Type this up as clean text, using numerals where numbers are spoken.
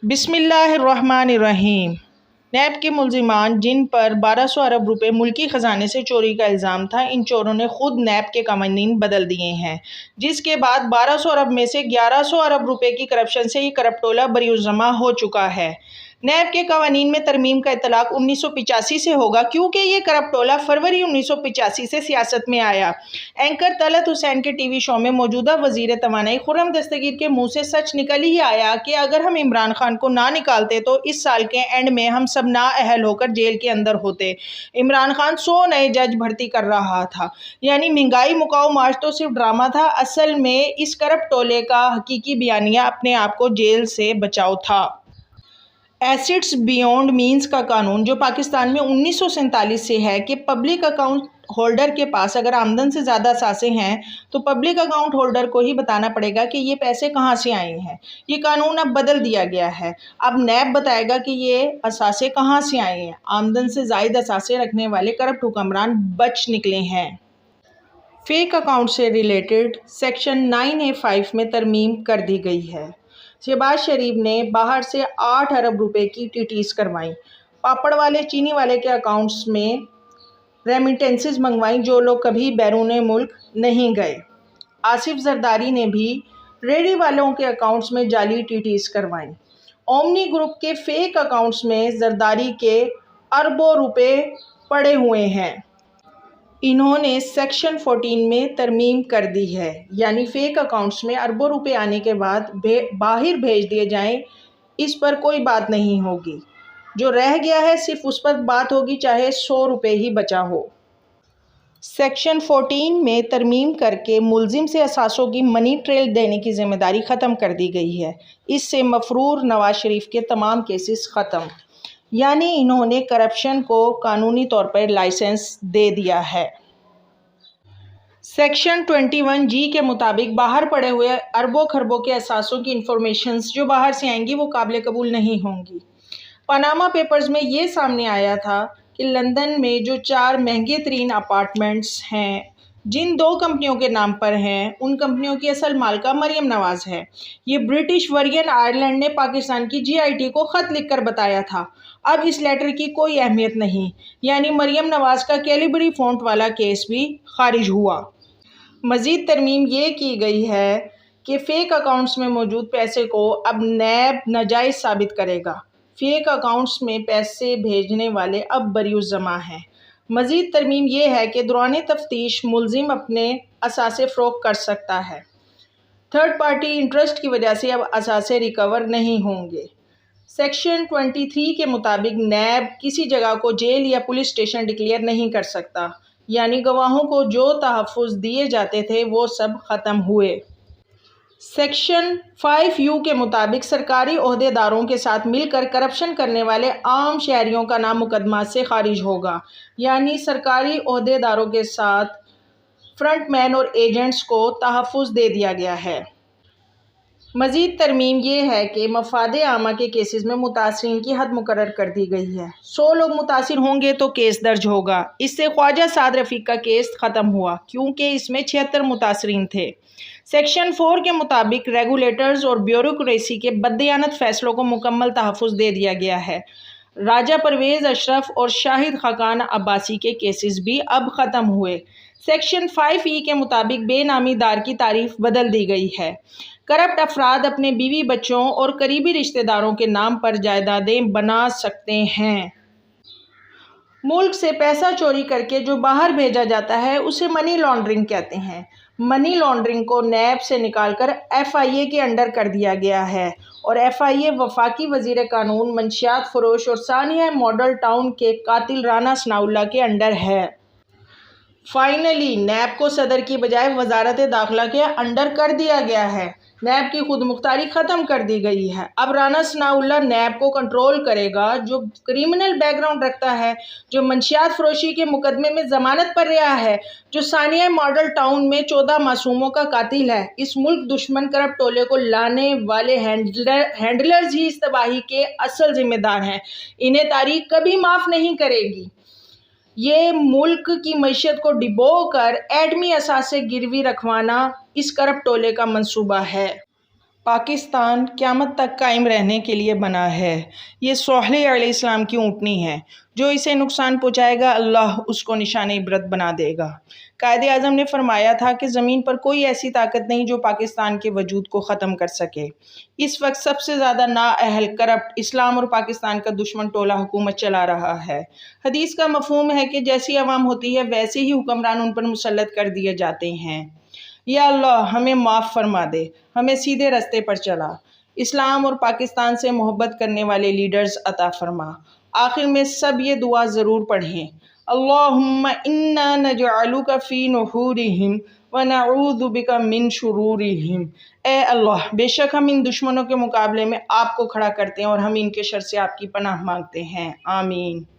بسم اللہ الرحمن الرحیم۔ نیب کے ملزمان جن پر 1200 ارب روپے ملکی خزانے سے چوری کا الزام تھا، ان چوروں نے خود نیب کے قوانین بدل دیے ہیں، جس کے بعد 1200 ارب میں سے 1100 ارب روپے کی کرپشن سے یہ کرپٹولہ بریالزمہ ہو چکا ہے۔ نیب کے قوانین میں ترمیم کا اطلاق 1985 سے ہوگا، کیونکہ یہ کرپٹولہ فروری 1985 سے سیاست میں آیا۔ اینکر طلعت حسین کے ٹی وی شو میں موجودہ وزیر توانائی خرم دستگیر کے منہ سے سچ نکل ہی آیا کہ اگر ہم عمران خان کو نہ نکالتے تو اس سال کے اینڈ میں ہم سب نااہل ہو کر جیل کے اندر ہوتے۔ عمران خان 100 نئے جج بھرتی کر رہا تھا، یعنی مہنگائی مکاؤ مارچ تو صرف ڈرامہ تھا، اصل میں اس کرپٹولے کا حقیقی بیانیہ اپنے آپ کو جیل سے بچاؤ تھا۔ ایسٹس بیونڈ مینز کا قانون، جو پاکستان میں 1947 سے ہے کہ پبلک اکاؤنٹ ہولڈر کے پاس اگر آمدن سے زیادہ اثاثے ہیں تو پبلک اکاؤنٹ ہولڈر کو ہی بتانا پڑے گا کہ یہ پیسے کہاں سے آئے ہیں۔ یہ قانون اب بدل دیا گیا ہے۔ اب نیب بتائے گا کہ یہ اثاثے کہاں سے آئے ہیں۔ آمدن سے زائد اثاثے رکھنے والے کرپٹ حکمران بچ نکلے ہیں۔ فیک اکاؤنٹ سے ریلیٹڈ سیکشن 9A-5 میں ترمیم کر دی گئی ہے۔ شہباز شریف نے باہر سے 8 ارب روپے کی ٹیٹیز کروائیں۔ پاپڑ والے چینی والے کے اکاؤنٹس میں ریمیٹنسز منگوائیں، جو لوگ کبھی بیرون ملک نہیں گئے۔ آصف زرداری نے بھی ریڑھی والوں کے اکاؤنٹس میں جعلی ٹیٹیز کروائیں۔ اومنی گروپ کے فیک اکاؤنٹس میں زرداری کے اربوں روپے پڑے ہوئے ہیں۔ انہوں نے سیکشن 14 میں ترمیم کر دی ہے، یعنی فیک اکاؤنٹس میں اربوں روپے آنے کے بعد باہر بھیج دیے جائیں، اس پر کوئی بات نہیں ہوگی۔ جو رہ گیا ہے صرف اس پر بات ہوگی، چاہے 100 روپے ہی بچا ہو۔ سیکشن 14 میں ترمیم کر کے ملزم سے اثاثوں کی منی ٹریل دینے کی ذمہ داری ختم کر دی گئی ہے۔ اس سے مفرور نواز شریف کے تمام کیسز ختم، یعنی انہوں نے کرپشن کو قانونی طور پر لائسنس دے دیا ہے۔ سیکشن 21G کے مطابق باہر پڑے ہوئے اربوں خربوں کے اثاثوں کی انفارمیشنز جو باہر سے آئیں گی وہ قابل قبول نہیں ہوں گی۔ پاناما پیپرز میں یہ سامنے آیا تھا کہ لندن میں جو 4 مہنگے ترین اپارٹمنٹس ہیں، جن 2 کمپنیوں کے نام پر ہیں، ان کمپنیوں کی اصل مالکہ مریم نواز ہے۔ یہ برٹش ورجن آئرلینڈ نے پاکستان کی GIT کو خط لکھ کر بتایا تھا۔ اب اس لیٹر کی کوئی اہمیت نہیں، یعنی مریم نواز کا کیلیبری فونٹ والا کیس بھی خارج ہوا۔ مزید ترمیم یہ کی گئی ہے کہ فیک اکاؤنٹس میں موجود پیسے کو اب نیب ناجائز ثابت کرے گا۔ فیک اکاؤنٹس میں پیسے بھیجنے والے اب بریالزمہ ہیں۔ مزید ترمیم یہ ہے کہ دوران تفتیش ملزم اپنے اثاثے فروخت کر سکتا ہے۔ تھرڈ پارٹی انٹرسٹ کی وجہ سے اب اثاثے ریکور نہیں ہوں گے۔ سیکشن 23 کے مطابق نیب کسی جگہ کو جیل یا پولیس اسٹیشن ڈکلیئر نہیں کر سکتا، یعنی گواہوں کو جو تحفظ دیے جاتے تھے وہ سب ختم ہوئے۔ سیکشن 5U کے مطابق سرکاری عہدیداروں کے ساتھ مل کر کرپشن کرنے والے عام شہریوں کا نام مقدمات سے خارج ہوگا، یعنی سرکاری عہدیداروں کے ساتھ فرنٹ مین اور ایجنٹس کو تحفظ دے دیا گیا ہے۔ مزید ترمیم یہ ہے کہ مفاد عامہ کے کیسز میں متاثرین کی حد مقرر کر دی گئی ہے۔ 100 لوگ متاثر ہوں گے تو کیس درج ہوگا۔ اس سے خواجہ سعد رفیق کا کیس ختم ہوا، کیونکہ اس میں 76 متاثرین تھے۔ سیکشن 4 کے مطابق ریگولیٹرز اور بیوروکریسی کے بددیانت فیصلوں کو مکمل تحفظ دے دیا گیا ہے۔ راجہ پرویز اشرف اور شاہد خاقان عباسی کے کیسز بھی اب ختم ہوئے۔ سیکشن 5E کے مطابق بے نامی دار کی تعریف بدل دی گئی ہے۔ کرپٹ افراد اپنے بیوی بچوں اور قریبی رشتہ داروں کے نام پر جائیدادیں بنا سکتے ہیں۔ ملک سے پیسہ چوری کر کے جو باہر بھیجا جاتا ہے اسے منی لانڈرنگ کہتے ہیں۔ منی لانڈرنگ کو نیب سے نکال کر FIA کے انڈر کر دیا گیا ہے، اور FIA وفاقی وزیر قانون منشیات فروش اور ثانیہ ماڈل ٹاؤن کے قاتل رانا ثناء اللہ کے انڈر ہے۔ فائنلی نیب کو صدر کی بجائے وزارت داخلہ کے انڈر کر دیا گیا ہے۔ نیب کی خود مختاری ختم کر دی گئی ہے۔ اب رانا ثناء اللہ نیب کو کنٹرول کرے گا، جو کریمنل بیک گراؤنڈ رکھتا ہے، جو منشیات فروشی کے مقدمے میں ضمانت پر رہا ہے، جو ثانیہ ماڈل ٹاؤن میں 14 معصوموں کا قاتل ہے۔ اس ملک دشمن کرپٹولے کو لانے والے ہینڈلرز ہی اس تباہی کے اصل ذمہ دار ہیں۔ انہیں تاریخ کبھی معاف نہیں کرے گی۔ یہ ملک کی معیشت کو ڈبو کر ایٹمی اثاثے گروی رکھوانا اس کرپٹولے کا منصوبہ ہے۔ پاکستان قیامت تک قائم رہنے کے لیے بنا ہے۔ یہ صالح علیہ السلام کی اونٹنی ہے، جو اسے نقصان پہنچائے گا اللہ اس کو نشان عبرت بنا دے گا۔ قائد اعظم نے فرمایا تھا کہ زمین پر کوئی ایسی طاقت نہیں جو پاکستان کے وجود کو ختم کر سکے۔ اس وقت سب سے زیادہ نااہل، کرپٹ، اسلام اور پاکستان کا دشمن ٹولہ حکومت چلا رہا ہے۔ حدیث کا مفہوم ہے کہ جیسی عوام ہوتی ہے ویسے ہی حکمران ان پر مسلط کر دیے جاتے ہیں۔ یا اللہ ہمیں معاف فرما دے، ہمیں سیدھے رستے پر چلا، اسلام اور پاکستان سے محبت کرنے والے لیڈرز عطا فرما۔ آخر میں سب یہ دعا ضرور پڑھیں، اللہم انا نجعلک فی نحورہم ونعوذ بک من شرورہم۔ اے اللہ، بے شک ہم ان دشمنوں کے مقابلے میں آپ کو کھڑا کرتے ہیں اور ہم ان کے شر سے آپ کی پناہ مانگتے ہیں، آمین۔